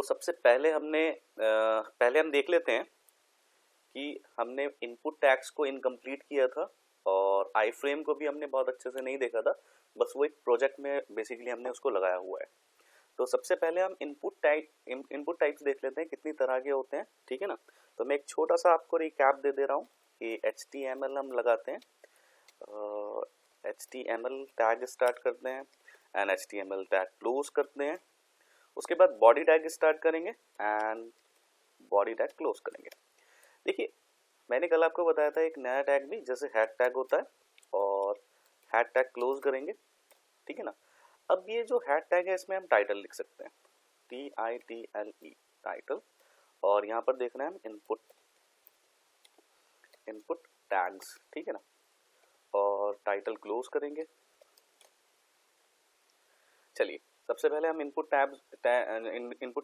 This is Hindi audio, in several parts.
सबसे पहले हम देख लेते हैं कि हमने इनपुट टैग्स को इनकम्प्लीट किया था और आई फ्रेम को भी हमने बहुत अच्छे से नहीं देखा था, बस वो एक प्रोजेक्ट में बेसिकली हमने उसको लगाया हुआ है। तो सबसे पहले हम इनपुट टाइप्स देख लेते हैं कितनी तरह के होते हैं, ठीक है ना। तो मैं एक छोटा सा आपको रिकैप दे दे रहा हूँ कि HTML हम लगाते हैं, HTML टैग स्टार्ट करते हैं एंड HTML टैग क्लोज करते हैं। उसके बाद बॉडी टैग स्टार्ट करेंगे एंड बॉडी टैग क्लोज करेंगे। देखिए, मैंने कल आपको बताया था एक नया टैग भी जैसे हैट टैग होता है और हैट टैग क्लोज करेंगे, ठीक है ना। अब ये जो हैट टैग है इसमें हम टाइटल लिख सकते हैं, TITLE टाइटल, और यहाँ पर देख रहे हैं हम इनपुट टैग्स, ठीक है ना, और टाइटल क्लोज करेंगे। चलिए सबसे पहले हम इनपुट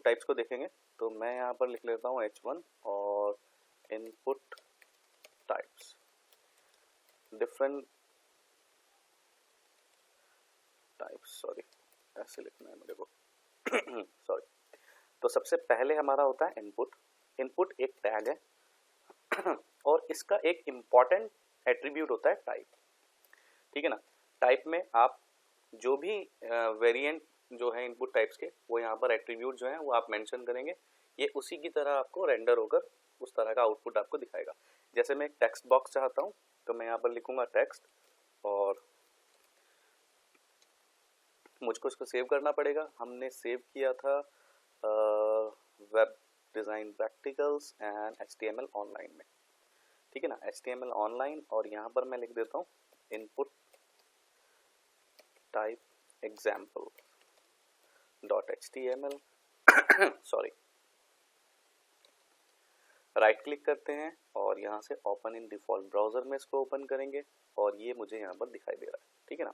टाइप्स को देखेंगे। तो मैं यहाँ पर लिख लेता हूँ H1 और input types different types, sorry ऐसे लिखना है मेरे को सॉरी। तो सबसे पहले हमारा होता है इनपुट एक टैग है और इसका एक इम्पॉर्टेंट एट्रीब्यूट होता है टाइप, ठीक है ना। टाइप में आप जो भी वेरिएंट जो है इनपुट टाइप्स के, वो यहाँ पर एट्रीब्यूट जो है वो आप मेंशन करेंगे, ये उसी की तरह आपको रेंडर होकर उस तरह का आउटपुट आपको दिखाएगा। जैसे मैं एक टेक्स्ट बॉक्स चाहता हूँ तो मैं यहाँ पर लिखूंगा टेक्स्ट और मुझको इसको सेव करना पड़ेगा। हमने सेव किया था web design practicals and HTML online में, ठीक है ना, HTML ऑनलाइन, और यहाँ पर मैं लिख देता हूँ input type example .html sorry. Right click करते हैं और यहाँ से ओपन इन डिफॉल्ट ब्राउजर में इसको ओपन करेंगे और ये मुझे यहाँ पर दिखाई दे रहा है, ठीक है ना।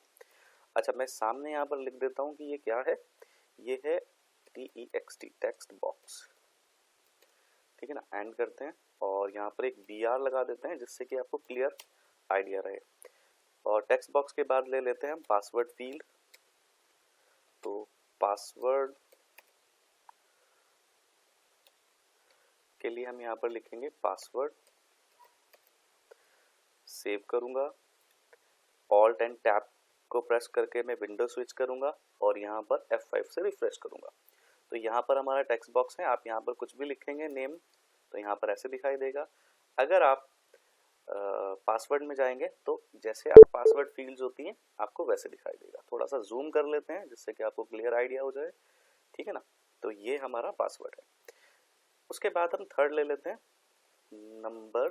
अच्छा, मैं सामने यहाँ पर लिख देता हूँ कि ये क्या है, ये है TEXT टेक्स्ट बॉक्स, ठीक है ना। एंड करते हैं और यहाँ पर एक BR लगा देते हैं जिससे कि आपको क्लियर आइडिया रहे। और टेक्स्ट बॉक्स के बाद ले लेते हैं हम पासवर्ड फील्ड। तो पासवर्ड के लिए हम यहाँ पर लिखेंगे पासवर्ड, सेव करूँगा, ऑल्ट एंड टैब को प्रेस करके मैं विंडो स्विच करूँगा और यहाँ पर F5 से रिफ्रेश करूँगा। तो यहाँ पर हमारा टेक्स्ट बॉक्स है, आप यहाँ पर कुछ भी लिखेंगे नेम तो यहाँ पर ऐसे दिखाई देगा। अगर आप पासवर्ड में जाएंगे तो जैसे आप पासवर्ड फील्ड्स होती हैं आपको वैसे दिखाई देगा। थोड़ा सा जूम कर लेते हैं जिससे कि आपको क्लियर आइडिया हो जाए, ठीक है ना। तो ये हमारा पासवर्ड है। उसके बाद हम थर्ड ले लेते हैं नंबर।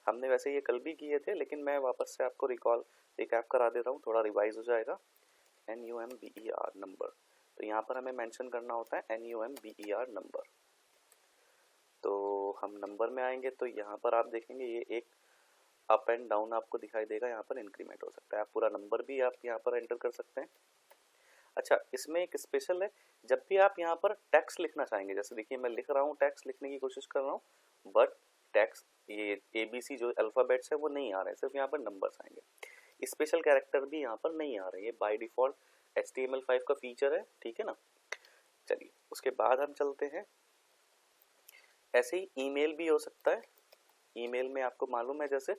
हमने वैसे ये कल भी किए थे लेकिन मैं वापस से आपको रिकैप करा देता हूँ, थोड़ा रिवाइज हो जाएगा। NUMBER नंबर, तो यहाँ पर हमें मेंशन करना होता है NUMBER नंबर। तो हम नंबर में आएंगे तो यहाँ पर आप देखेंगे ये एक अप एंड डाउन आपको दिखाई देगा, यहाँ पर इंक्रीमेंट हो सकता है, आप पूरा नंबर भी आप यहाँ पर एंटर कर सकते हैं। अच्छा, इसमें एक स्पेशल है, जब भी आप यहाँ पर टेक्स्ट लिखना चाहेंगे, जैसे देखिए मैं लिख रहा हूँ, टेक्स्ट लिखने की कोशिश कर रहा हूँ, बट टेक्स्ट ये ABC जो अल्फ़ाबेट्स है वो नहीं आ रहे हैं, सिर्फ यहाँ पर नंबर्स आएंगे। स्पेशल कैरेक्टर भी यहाँ पर नहीं आ रहे, ये बाय डिफ़ॉल्ट HTML5 का फीचर है, ठीक है ना। चलिए उसके बाद हम चलते हैं, ऐसे ही ईमेल भी हो सकता है। ईमेल में आपको मालूम है जैसे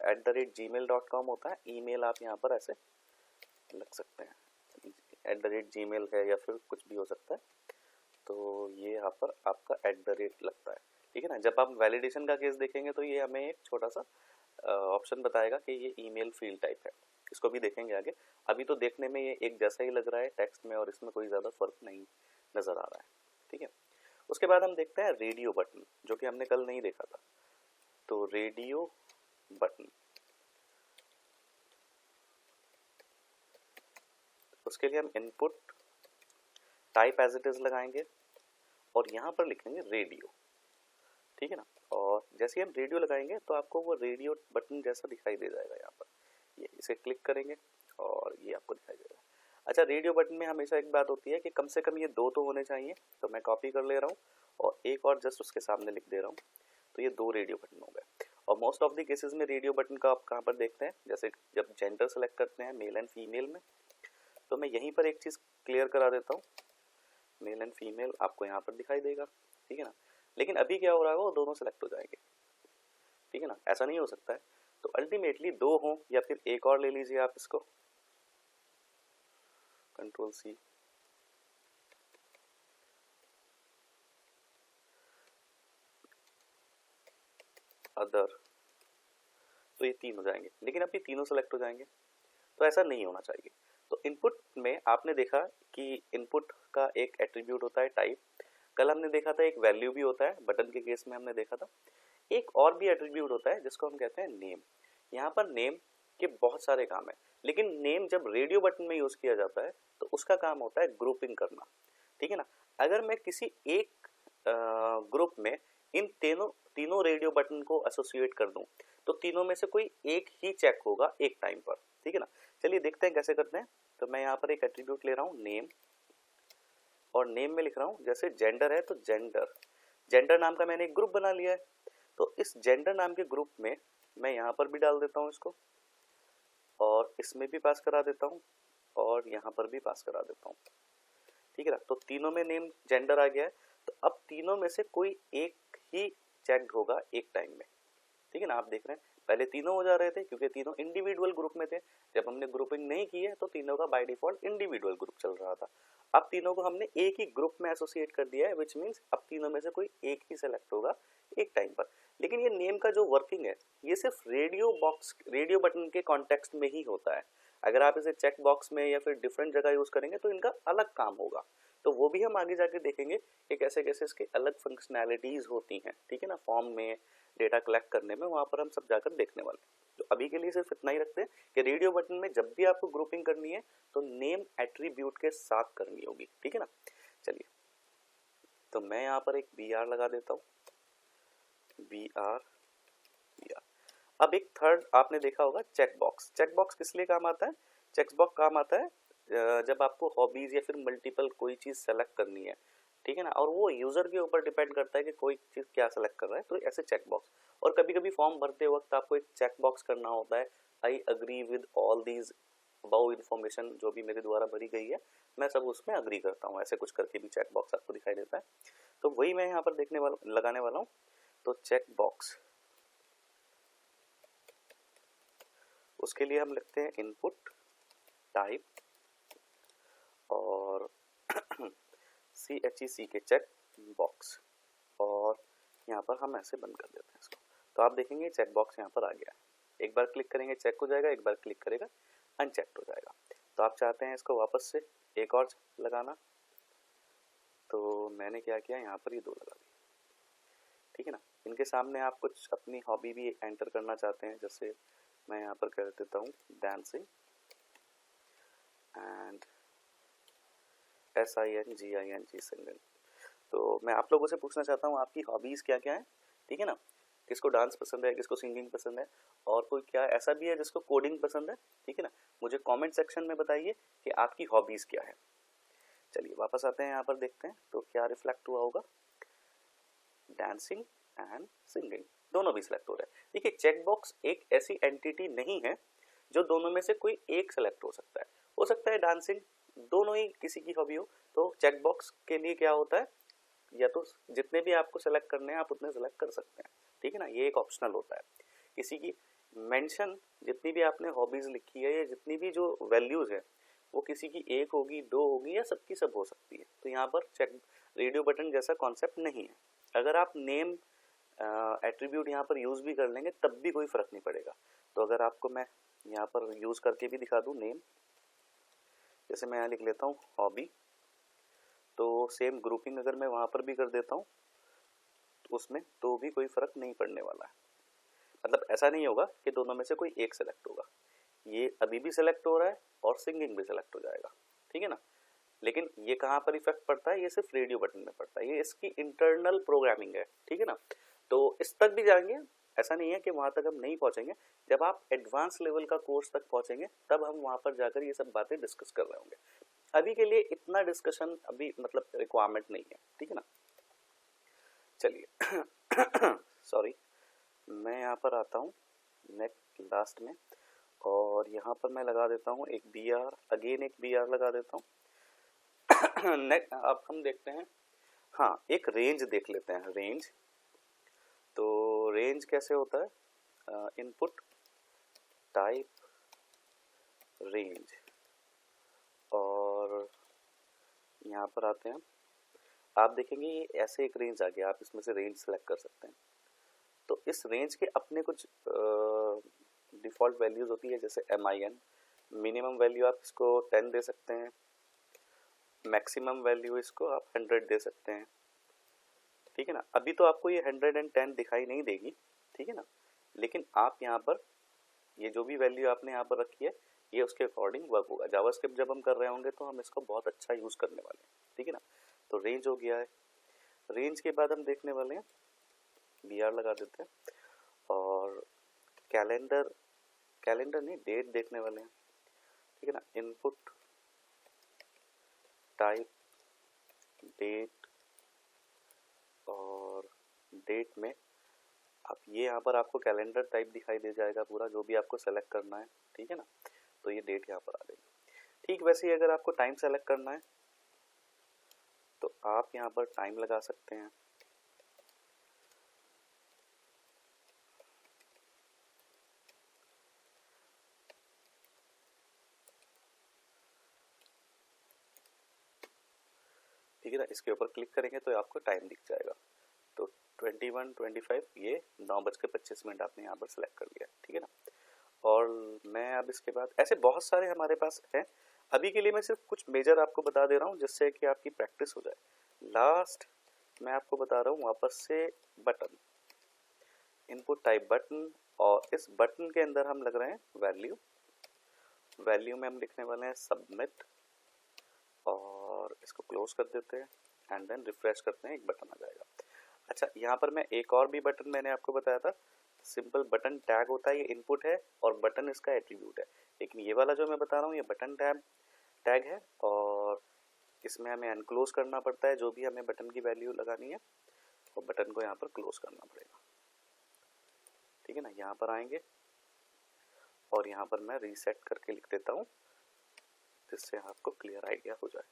@gmail.com होता है, ईमेल आप यहाँ पर ऐसे लग सकते हैं, @gmail है या फिर कुछ भी हो सकता है। तो ये यहाँ पर आपका @ लगता है, ठीक है ना। जब आप वैलिडेशन का केस देखेंगे तो ये हमें एक छोटा सा ऑप्शन बताएगा कि ये ईमेल फील्ड टाइप है, इसको भी देखेंगे आगे। अभी तो देखने में ये एक जैसा ही लग रहा है टेक्स्ट में और इसमें कोई ज़्यादा फर्क नहीं नज़र आ रहा है, ठीक है। उसके बाद हम देखते हैं रेडियो बटन, जो कि हमने कल नहीं देखा था। तो रेडियो बटन, उसके लिए हम input type as it is लगाएंगे और यहाँ पर लिखेंगे रेडियो, ठीक है ना। और जैसे ही हम रेडियो लगाएंगे तो आपको वो रेडियो बटन जैसा दिखाई दे जाएगा। यहाँ पर ये इसे क्लिक करेंगे और ये आपको दिखाई देगा। अच्छा, रेडियो बटन में हमेशा एक बात होती है कि कम से कम ये 2 तो होने चाहिए, तो मैं कॉपी कर ले रहा हूँ और एक और जस्ट उसके सामने लिख दे रहा हूँ, तो ये 2 रेडियो बटन हो गए। और मोस्ट ऑफ द केसेस में रेडियो बटन का आप कहाँ पर देखते हैं, जैसे जब जेंडर सेलेक्ट करते हैं मेल एंड फीमेल में, तो मैं यहीं पर एक चीज़ क्लियर करा देता हूँ मेल एंड फीमेल आपको यहाँ पर दिखाई देगा, ठीक है ना। लेकिन अभी क्या हो रहा है, वो दोनों सेलेक्ट हो जाएंगे, ठीक है ना, ऐसा नहीं हो सकता है। तो अल्टीमेटली दो हो या फिर एक और ले लीजिए आप इसको, कंट्रोल सी, अदर, तो ये तीन हो जाएंगे, लेकिन अब ये तीनों सेलेक्ट हो जाएंगे, तो ऐसा नहीं होना चाहिए। तो इनपुट में आपने देखा कि इनपुट का एक एट्रीब्यूट होता है टाइप, कल हमने देखा था एक वैल्यू भी होता है, बटन के केस में हमने देखा था। एक और भी एट्रीब्यूट होता है जिसको हम कहते हैं नेम। यहाँ पर नेम के बहुत सारे काम है, लेकिन नेम जब रेडियो बटन में यूज किया जाता है तो उसका काम होता है ग्रुपिंग करना, ठीक है ना। अगर मैं किसी एक ग्रुप में इन तीनों रेडियो बटन को एसोसिएट कर दूं तो तीनों में से कोई एक ही चेक होगा एक टाइम पर, ठीक है ना। चलिए देखते हैं कैसे करते हैं। तो मैं यहाँ पर एक एट्रीब्यूट ले रहा हूँ नेम, और नेम में लिख रहा हूँ जैसे जेंडर है तो जेंडर नाम का मैंने एक ग्रुप बना लिया है। तो इस जेंडर नाम के ग्रुप में मैं यहाँ पर भी डाल देता हूँ इसको, और इसमें भी पास करा देता हूँ, और यहाँ पर भी पास करा देता हूँ, ठीक है ना। तो तीनों में नेम जेंडर आ गया है। तो अब तीनों में से कोई एक ही चेक होगा एक टाइम में, ठीक है ना। आप देख रहे हैं पहले तीनों हो जा रहे थे क्योंकि तीनों इंडिविजुअल ग्रुप में थे। जब हमने ग्रुपिंग नहीं की है तो तीनों का बाय डिफॉल्ट इंडिविजुअल ग्रुप चल रहा था। अब तीनों को हमने एक ही ग्रुप में एसोसिएट कर दिया है, विच मीन्स अब तीनों में से कोई एक ही सेलेक्ट होगा एक टाइम पर। लेकिन ये नेम का जो वर्किंग है ये सिर्फ रेडियो बटन के कॉन्टेक्स्ट में ही होता है। अगर आप इसे चेक बॉक्स में या फिर डिफरेंट जगह यूज करेंगे तो इनका अलग काम होगा। तो वो भी हम आगे जाके देखेंगे कि कैसे कैसे इसके अलग फंक्शनैलिटीज होती हैं, ठीक है ना। फॉर्म में डेटा कलेक्ट करने में वहां पर हम सब जाकर देखने वाले हैं। तो अभी के लिए सिर्फ इतना ही रखते हैं कि रेडियो बटन में जब भी आपको ग्रुपिंग करनी है तो नेम एट्रीब्यूट के साथ करनी होगी, ठीक है ना। चलिए तो मैं यहाँ पर एक बी आर लगा देता हूँ, बी आर। अब एक थर्ड आपने देखा होगा चेक बॉक्स। चेक बॉक्स किस लिए काम आता है? चेक बॉक्स काम आता है जब आपको हॉबीज या फिर मल्टीपल कोई चीज सेलेक्ट करनी है, ठीक है ना, और वो यूजर के ऊपर डिपेंड करता है कि कोई चीज क्या सेलेक्ट कर रहा है, तो ऐसे चेक बॉक्स। और कभी कभी फॉर्म भरते वक्त आपको एक चेक बॉक्स करना होता है, I agree with all these about information, जो भी मेरे द्वारा भरी गई है मैं सब उसमें अग्री करता हूँ, ऐसे कुछ करके भी चेक बॉक्स आपको दिखाई देता है। तो वही मैं यहाँ पर लगाने वाला हूँ। तो चेक बॉक्स, उसके लिए हम लिखते हैं इनपुट टाइप और CHEC के चेक बॉक्स, और यहाँ पर हम ऐसे बंद कर देते हैं इसको। तो आप देखेंगे चेक बॉक्स यहाँ पर आ गया है। एक बार क्लिक करेंगे चेक हो जाएगा, एक बार क्लिक करेगा अनचेक्ड हो जाएगा। तो आप चाहते हैं इसको वापस से एक और लगाना, तो मैंने क्या किया, यहाँ पर ये दो लगा दिए, ठीक है ना। इनके सामने आप कुछ अपनी हॉबी भी एंटर करना चाहते हैं, जैसे मैं यहाँ पर कर देता हूँ डांसिंग एंड SINGING सिंगिंग। तो मैं आप लोगों से पूछना चाहता हूँ आपकी हॉबीज क्या क्या है, ठीक है ना। किसको डांस पसंद है, किसको सिंगिंग पसंद है, और कोई क्या ऐसा भी है जिसको कोडिंग पसंद है, ठीक है ना। मुझे कमेंट सेक्शन में बताइए कि आपकी हॉबीज क्या है। चलिए वापस आते हैं, यहाँ पर देखते हैं तो क्या रिफ्लेक्ट हुआ होगा, डांसिंग एंड सिंगिंग दोनों भी सिलेक्ट हो रहे हैं। देखिए चेक बॉक्स एक ऐसी एंटिटी नहीं है जो दोनों में से कोई एक सेलेक्ट हो सकता है डांसिंग, दोनों ही किसी की हॉबी हो। तो चेक बॉक्स के लिए क्या होता है, या तो जितने भी आपको सेलेक्ट करने हैं आप उतने सेलेक्ट कर सकते हैं, ठीक है ना। ये एक ऑप्शनल होता है। किसी की मेंशन, जितनी भी आपने हॉबीज लिखी है या जितनी भी जो वैल्यूज है वो किसी की एक होगी, दो होगी, या सबकी सब हो सकती है। तो यहाँ पर चेक रेडियो बटन जैसा कॉन्सेप्ट नहीं है। अगर आप नेम एट्रीब्यूट यहाँ पर यूज भी कर लेंगे तब भी कोई फर्क नहीं पड़ेगा। तो अगर आपको मैं यहाँ पर यूज करके भी दिखा दूँ नेम, जैसे मैं यहाँ लिख लेता हूँ हॉबी, तो सेम ग्रुपिंग अगर मैं वहाँ पर भी कर देता हूँ उसमें तो भी कोई फर्क नहीं पड़ने वाला है। मतलब ऐसा नहीं होगा कि दोनों में से कोई एक सेलेक्ट होगा, ये अभी भी सेलेक्ट हो रहा है और सिंगिंग भी सेलेक्ट हो जाएगा, ठीक है ना। लेकिन ये कहाँ पर इफेक्ट पड़ता है, ये सिर्फ रेडियो बटन में पड़ता है, ये इसकी इंटरनल प्रोग्रामिंग है, ठीक है ना। तो इस तक भी जाएंगे, ऐसा नहीं है कि वहां तक हम नहीं पहुंचेंगे। जब आप एडवांस लेवल का कोर्स तक पहुंचेंगे तब हम वहां पर जाकर ये सब बातें डिस्कस कर रहे होंगे। अभी के लिए इतना डिस्कशन अभी मतलब रिक्वायरमेंट नहीं है, ठीक है ना। चलिए सॉरी, मैं यहाँ पर आता हूँ नेक्स्ट लास्ट में, और यहाँ पर मैं लगा देता हूँ एक बी आर, अगेन एक बी आर लगा देता हूँ अब हम देखते हैं, हाँ एक रेंज देख लेते हैं। रेंज, तो रेंज कैसे होता है, इनपुट टाइप रेंज, और यहाँ पर आते हैं, आप देखेंगे ये ऐसे एक रेंज आ गया, आप इसमें से रेंज सेलेक्ट कर सकते हैं। तो इस रेंज के अपने कुछ डिफ़ॉल्ट वैल्यूज़ होती है, जैसे MIN, मिनिमम वैल्यू आप इसको 10 दे सकते हैं, मैक्सिमम वैल्यू इसको आप 100 दे सकते हैं, ठीक है ना। अभी तो आपको ये 110 दिखाई नहीं देगी, ठीक है ना, लेकिन आप यहाँ पर ये जो भी वैल्यू आपने यहाँ पर रखी है ये उसके अकॉर्डिंग वर्क होगा। जावास्क्रिप्ट जब हम कर रहे होंगे तो हम इसको बहुत अच्छा यूज़ करने वाले हैं, ठीक है ना। तो रेंज हो गया है। रेंज के बाद हम देखने वाले हैं, BR लगा देते हैं, और कैलेंडर, कैलेंडर नहीं डेट देखने वाले हैं, ठीक है ना। इनपुट टाइप डेट, और डेट में आप ये यहाँ पर आपको कैलेंडर टाइप दिखाई दे जाएगा पूरा, जो भी आपको सेलेक्ट करना है, ठीक है ना। तो ये डेट यहाँ पर आ गई। ठीक वैसे ही अगर आपको टाइम सेलेक्ट करना है तो आप यहाँ पर टाइम लगा सकते हैं। ठीक है ना, इसके ऊपर क्लिक करेंगे तो आपको टाइम दिख जाएगा। तो 21:25 ये 9:25 आपने यहाँ पर सेलेक्ट कर लिया, ठीक है ना। और मैं अब इसके बाद ऐसे बहुत सारे हमारे पास हैं, अभी के लिए मैं सिर्फ कुछ मेजर आपको बता दे रहा हूँ जिससे कि आपकी प्रैक्टिस हो जाए। लास्ट मैं आपको बता रहा हूँ वापस से, बटन, इनपुट टाइप बटन, और इस बटन के अंदर हम लग रहे हैं वैल्यू। वैल्यू में हम लिखने वाले हैं सबमिट, और इसको क्लोज कर देते हैं एंड देन रिफ्रेश करते हैं, एक बटन आ जाएगा। अच्छा यहाँ पर मैं एक और भी बटन मैंने आपको बताया था, सिंपल बटन टैग होता है, ये इनपुट है और बटन इसका एट्रीब्यूट है। लेकिन ये वाला जो मैं बता रहा हूँ ये बटन टैग है, और इसमें हमें अनक्लोज करना पड़ता है जो भी हमें बटन की वैल्यू लगानी है, और बटन को यहाँ पर क्लोज करना पड़ेगा, ठीक है ना। यहाँ पर आएंगे और यहाँ पर मैं रीसेट करके लिख देता हूँ जिससे आपको क्लियर आइडिया हो जाए,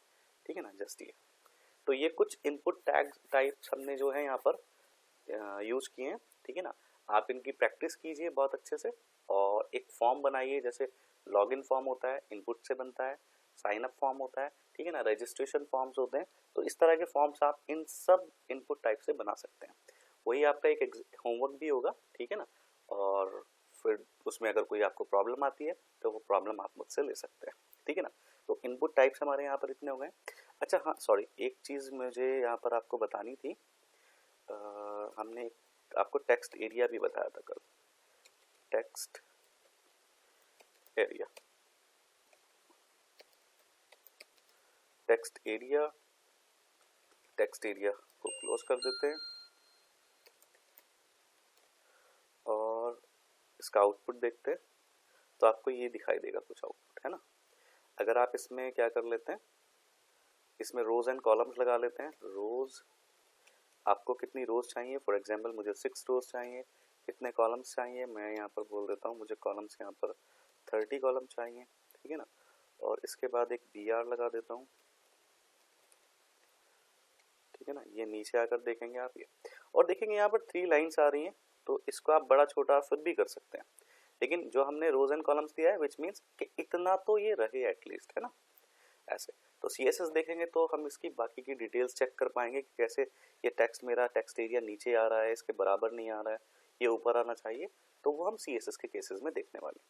ठीक है ना। जस्ट ये, तो ये कुछ इनपुट टैग टाइप्स हमने जो है यहाँ पर यूज़ किए हैं, ठीक है ना। आप इनकी प्रैक्टिस कीजिए बहुत अच्छे से, और एक फॉर्म बनाइए, जैसे लॉगिन फॉर्म होता है इनपुट से बनता है, साइन अप फॉर्म होता है, ठीक है ना, रजिस्ट्रेशन फॉर्म्स होते हैं। तो इस तरह के फॉर्म्स आप इन सब इनपुट टाइप से बना सकते हैं। वही आपका एक होमवर्क भी होगा, ठीक है ना। और फिर उसमें अगर कोई आपको प्रॉब्लम आती है तो वो प्रॉब्लम आप मुझसे ले सकते हैं, ठीक है ना। तो इनपुट टाइप्स हमारे यहाँ पर इतने हो गए। अच्छा हाँ सॉरी, एक चीज़ मुझे यहाँ पर आपको बतानी थी, हमने आपको टेक्स्ट एरिया भी बताया था कल। Text area, text area, text area को क्लोज कर देते हैं, और इसका आउटपुट देखते हैं। तो आपको ये दिखाई देगा कुछ आउटपुट, है ना। अगर आप इसमें क्या कर लेते हैं, इसमें रोज एंड कॉलम्स लगा लेते हैं। रोज, आपको कितनी रोज चाहिए, फॉर एग्जांपल मुझे 6 रोज चाहिए। कितने कॉलम्स चाहिए, मैं यहाँ पर बोल देता हूँ मुझे कॉलम्स यहाँ पर 30 कॉलम चाहिए, ठीक है ना। और इसके बाद एक BR लगा देता हूँ, ठीक है ना। ये नीचे आकर देखेंगे आप ये, और देखेंगे यहाँ पर 3 लाइन्स आ रही हैं, तो इसको आप बड़ा छोटा फिर भी कर सकते हैं, लेकिन जो हमने रोज एंड कॉलम्स दिया है विच मीन्स कि इतना तो ये रहे एटलीस्ट, है ना, ऐसे। तो CSS देखेंगे तो हम इसकी बाकी की डिटेल्स चेक कर पाएंगे कि कैसे ये टेक्स्ट, मेरा टेक्स्ट एरिया नीचे आ रहा है, इसके बराबर नहीं आ रहा है, ये ऊपर आना चाहिए, तो वो हम CSS के केसेस में देखने वाले,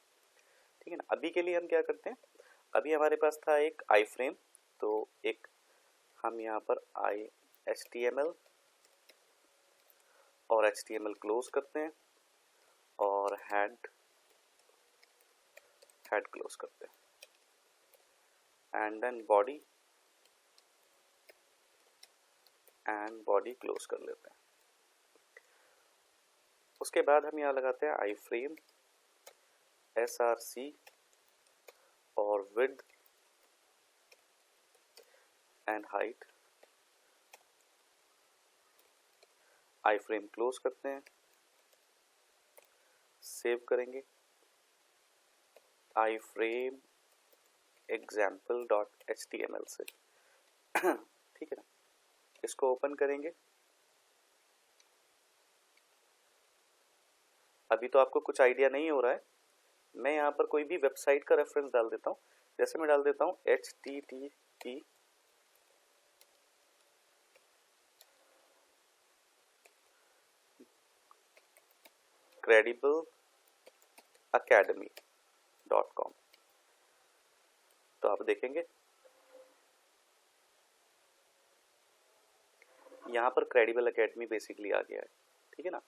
ठीक है ना। अभी के लिए हम क्या करते हैं, अभी हमारे पास था एक आई फ्रेम, तो एक हम यहाँ पर HTML और HTML क्लोज करते हैं, और हेड क्लोज करते हैं, एंड देन बॉडी क्लोज कर लेते हैं। उसके बाद हम यहाँ लगाते हैं आई फ्रेम, SRC और width and height. I frame close करते हैं, सेव करेंगे, आई फ्रेम example.html से ठीक है ना, इसको ओपन करेंगे। अभी तो आपको कुछ आइडिया नहीं हो रहा है, मैं यहाँ पर कोई भी वेबसाइट का रेफरेंस डाल देता हूँ। जैसे मैं डाल देता हूँ http credible.academy.com, तो आप देखेंगे यहाँ पर क्रेडिबल एकेडमी बेसिकली आ गया है। ठीक है ना,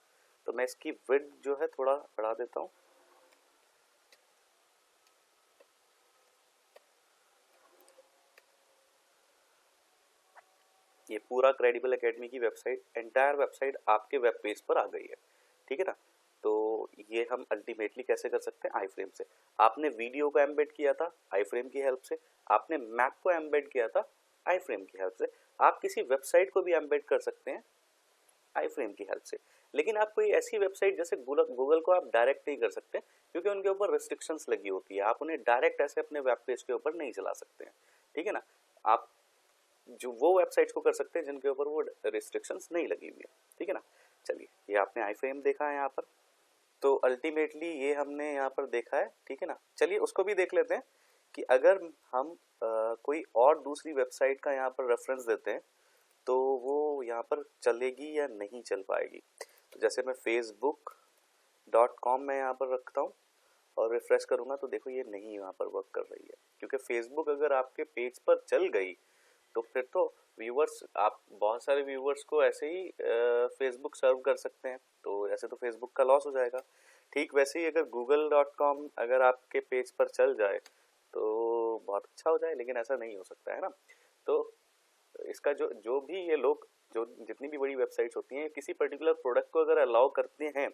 तो मैं इसकी विड्थ जो है थोड़ा बढ़ा देता हूँ। ये पूरा क्रेडिबल एकेडमी की वेबसाइट, एंटायर वेबसाइट आपके वेब पेज पर आ गई है। ठीक है ना, तो ये हम अल्टीमेटली कैसे कर सकते हैं, आई फ्रेम से। आपने वीडियो को एम्बेड किया था आई फ्रेम की हेल्प से, आपने मैप को एम्बेड किया था आई फ्रेम की हेल्प से, आप किसी वेबसाइट को भी एम्बेड कर सकते हैं आई फ्रेम की हेल्प से। लेकिन आप कोई ऐसी वेबसाइट जैसे गूगल को आप डायरेक्ट नहीं कर सकते, क्योंकि उनके ऊपर रिस्ट्रिक्शंस लगी होती है, आप उन्हें डायरेक्ट ऐसे अपने वेब पेज के ऊपर नहीं चला सकते हैं। ठीक है ना, आप जो वो वेबसाइट्स को कर सकते हैं जिनके ऊपर वो रिस्ट्रिक्शंस नहीं लगी हुई है। ठीक है ना, चलिए ये आपने आई फ्रेम देखा है यहाँ पर, तो अल्टीमेटली ये हमने यहाँ पर देखा है। ठीक है ना, चलिए उसको भी देख लेते हैं कि अगर हम कोई और दूसरी वेबसाइट का यहाँ पर रेफरेंस देते हैं तो वो यहाँ पर चलेगी या नहीं चल पाएगी। तो जैसे मैं facebook.com में यहाँ पर रखता हूँ और रिफ्रेश करूँगा तो देखो ये नहीं यहाँ पर वर्क कर रही है, क्योंकि फेसबुक अगर आपके पेज पर चल गई तो फिर तो व्यूअर्स, आप बहुत सारे व्यूअर्स को ऐसे ही फेसबुक सर्व कर सकते हैं, तो ऐसे तो फेसबुक का लॉस हो जाएगा। ठीक वैसे ही अगर google.com अगर आपके पेज पर चल जाए तो बहुत अच्छा हो जाए, लेकिन ऐसा नहीं हो सकता है ना। तो इसका जो जो भी ये लोग, जो जितनी भी बड़ी वेबसाइट्स होती हैं, किसी पर्टिकुलर प्रोडक्ट को अगर अलाउ करते हैं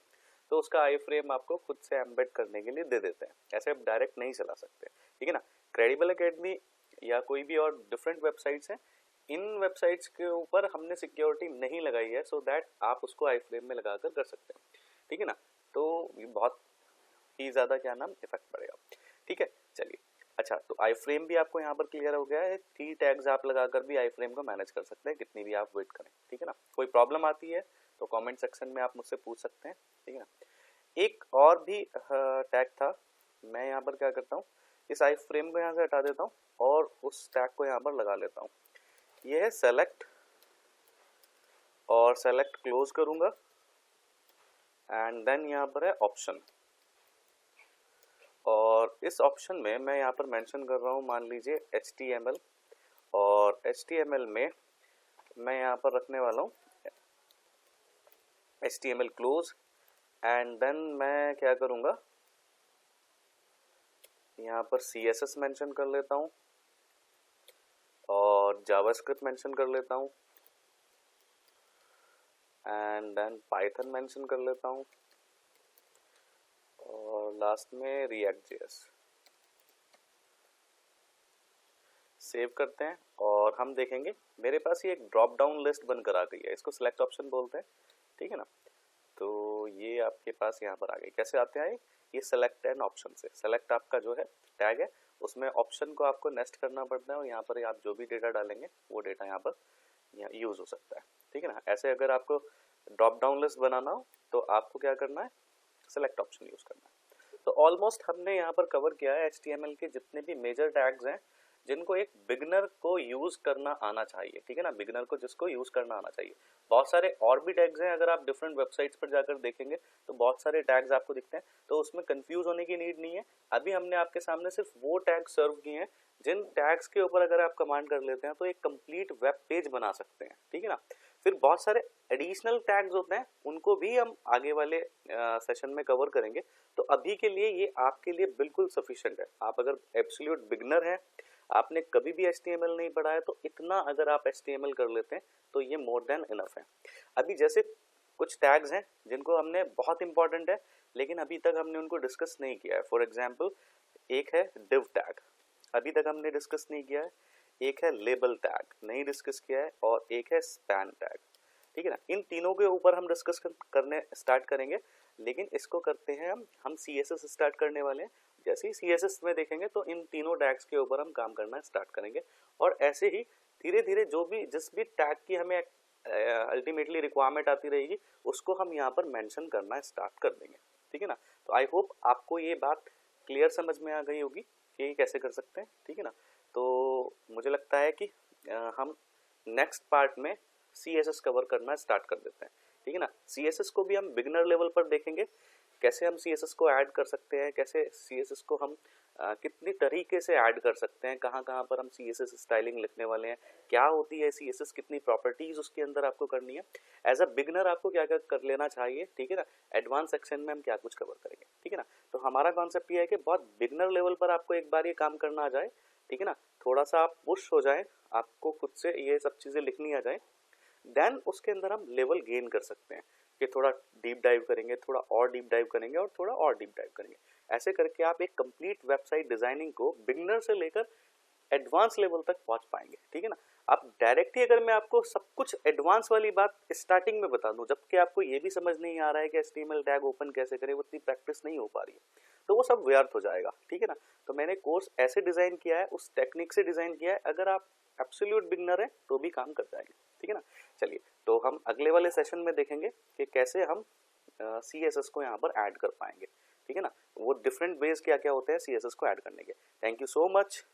तो उसका आई फ्रेम आपको खुद से एम्बेड करने के लिए दे देते हैं, ऐसे आप डायरेक्ट नहीं चला सकते। ठीक है ना, क्रेडिबल एकेडमी या कोई भी और डिफरेंट वेबसाइट्स हैं, इन वेबसाइट्स के ऊपर हमने सिक्योरिटी नहीं लगाई है, सो दैट आप उसको आई फ्रेम में लगाकर कर सकते हैं। ठीक है ना, तो ये बहुत ही ज़्यादा क्या नाम इफेक्ट पड़ेगा। ठीक है, चलिए अच्छा, तो आई फ्रेम भी आपको यहाँ पर क्लियर हो गया है। 3 टैग्स आप लगाकर भी आई फ्रेम को मैनेज कर सकते हैं, कितनी भी आप वेट करें। ठीक है ना, कोई प्रॉब्लम आती है तो कमेंट सेक्शन में आप मुझसे पूछ सकते हैं। ठीक है ना, एक और भी टैग था, मैं यहाँ पर क्या करता हूँ, इस आई फ्रेम को यहाँ से हटा देता हूँ और उस टैग को यहाँ पर लगा लेता हूँ। ये है सेलेक्ट, और सेलेक्ट क्लोज करूँगा एंड देन यहाँ पर है ऑप्शन, और इस ऑप्शन में मैं यहाँ पर मेंशन कर रहा हूँ, मान लीजिए HTML, और HTML में मैं यहाँ पर रखने वाला हूँ HTML क्लोज, एंड देन मैं क्या करूँगा, यहाँ पर CSS मेंशन कर लेता हूँ और जावास्क्रिप्ट मेंशन कर लेता हूँ एंड देन पाइथन मेंशन कर लेता हूँ और लास्ट में React.js। सेव करते हैं और हम देखेंगे मेरे पास ये एक ड्रॉप डाउन लिस्ट बनकर आ गई है, इसको सिलेक्ट ऑप्शन बोलते हैं। ठीक है ना, तो ये आपके पास यहाँ पर आ गई। कैसे आते हैं ये सेलेक्ट एंड ऑप्शन से। सेलेक्ट आपका जो है टैग है, उसमें ऑप्शन को आपको नेस्ट करना पड़ता है और यहाँ पर आप जो भी डेटा डालेंगे वो डेटा यहाँ पर यूज हो सकता है। ठीक है ना, ऐसे अगर आपको ड्रॉप डाउन लिस्ट बनाना हो तो आपको क्या करना है, सेलेक्ट ऑप्शन यूज करना है। तो ऑलमोस्ट हमने यहाँ पर कवर किया है HTML के जितने भी मेजर टैग्स हैं जिनको एक बिगनर को यूज करना आना चाहिए। ठीक है ना, बिगनर को जिसको यूज करना आना चाहिए। बहुत सारे और भी टैग्स हैं, अगर आप डिफरेंट वेबसाइट्स पर जाकर देखेंगे तो बहुत सारे टैग्स आपको दिखते हैं, तो उसमें कंफ्यूज होने की नीड नहीं है। अभी हमने आपके सामने सिर्फ वो टैग सर्व किए हैं जिन टैग्स के ऊपर अगर आप कमांड कर लेते हैं तो एक कंप्लीट वेब पेज बना सकते हैं। ठीक है ना, फिर बहुत सारे एडिशनल टैग्स होते हैं, उनको भी हम आगे वाले सेशन में कवर करेंगे। तो अभी के लिए ये आपके लिए बिल्कुल सफिशिएंट है। आप अगर एब्सोल्यूट बिगनर हैं, आपने कभी भी HTML नहीं पढ़ा है, तो इतना अगर आप HTML कर लेते हैं तो ये मोर देन इनफ है। अभी जैसे कुछ टैग्स हैं जिनको हमने बहुत इंपॉर्टेंट है लेकिन अभी तक हमने उनको डिस्कस नहीं किया है। फॉर एग्जाम्पल एक है div टैग, अभी तक हमने डिस्कस नहीं किया है। एक है लेबल टैग, नहीं डिस्कस किया है, और एक है स्पैन टैग। ठीक है ना, इन तीनों के ऊपर हम डिस्कस करने स्टार्ट करेंगे, लेकिन इसको करते हैं हम CSS स्टार्ट करने वाले हैं। जैसे ही CSS में देखेंगे तो इन तीनों टैग्स के ऊपर हम काम करना स्टार्ट करेंगे, और ऐसे ही धीरे धीरे जो भी जिस भी टैग की हमें अल्टीमेटली रिक्वायरमेंट आती रहेगी उसको हम यहाँ पर मेंशन करना स्टार्ट कर देंगे, ठीक है ना। तो आई होप आपको ये बात क्लियर समझ में आ गई होगी कि ये कैसे कर सकते हैं, ठीक है ना। तो मुझे लगता है कि हम नेक्स्ट पार्ट में CSS कवर करना स्टार्ट कर देते हैं, ठीक है ना। CSS को भी हम बिगिनर लेवल पर देखेंगे, कैसे हम CSS को ऐड कर सकते हैं, कैसे CSS को हम कितनी तरीके से ऐड कर सकते हैं, कहाँ कहाँ पर हम CSS स्टाइलिंग लिखने वाले हैं, क्या होती है CSS, कितनी प्रॉपर्टीज उसके अंदर आपको करनी है। एज अ बिगनर आपको क्या क्या कर लेना चाहिए, ठीक है ना। एडवांस सेक्शन में हम क्या कुछ कवर करेंगे, ठीक है ना। तो हमारा कॉन्सेप्ट ये है कि बहुत बिगनर लेवल पर आपको एक बार ये काम करना आ जाए, ठीक है ना, थोड़ा सा आप पुश हो जाए, आपको खुद से ये सब चीज़ें लिखनी आ जाए, देन उसके अंदर हम लेवल गेन कर सकते हैं कि थोड़ा डीप डाइव करेंगे, थोड़ा और डीप डाइव करेंगे और थोड़ा और डीप डाइव करेंगे। ऐसे करके आप एक कंप्लीट वेबसाइट डिजाइनिंग को बिगिनर से लेकर एडवांस लेवल तक पहुंच पाएंगे, ठीक है ना। आप डायरेक्ट ही अगर मैं आपको सब कुछ एडवांस वाली बात स्टार्टिंग में बता दूं, जबकि आपको ये भी समझ नहीं आ रहा है कि HTML टैग ओपन कैसे करें, उतनी प्रैक्टिस नहीं हो पा रही है, तो वो सब व्यर्थ हो जाएगा, ठीक है ना। तो मैंने कोर्स ऐसे डिजाइन किया है, उस टेक्निक से डिजाइन किया है, अगर आप एब्सोल्यूट बिगनर है तो भी काम कर जाएंगे, ठीक है ना। चलिए, तो हम अगले वाले सेशन में देखेंगे कि कैसे हम CSS को यहाँ पर ऐड कर पाएंगे, ठीक है ना। वो डिफरेंट वेज क्या क्या होते हैं CSS को ऐड करने के। Thank you so much.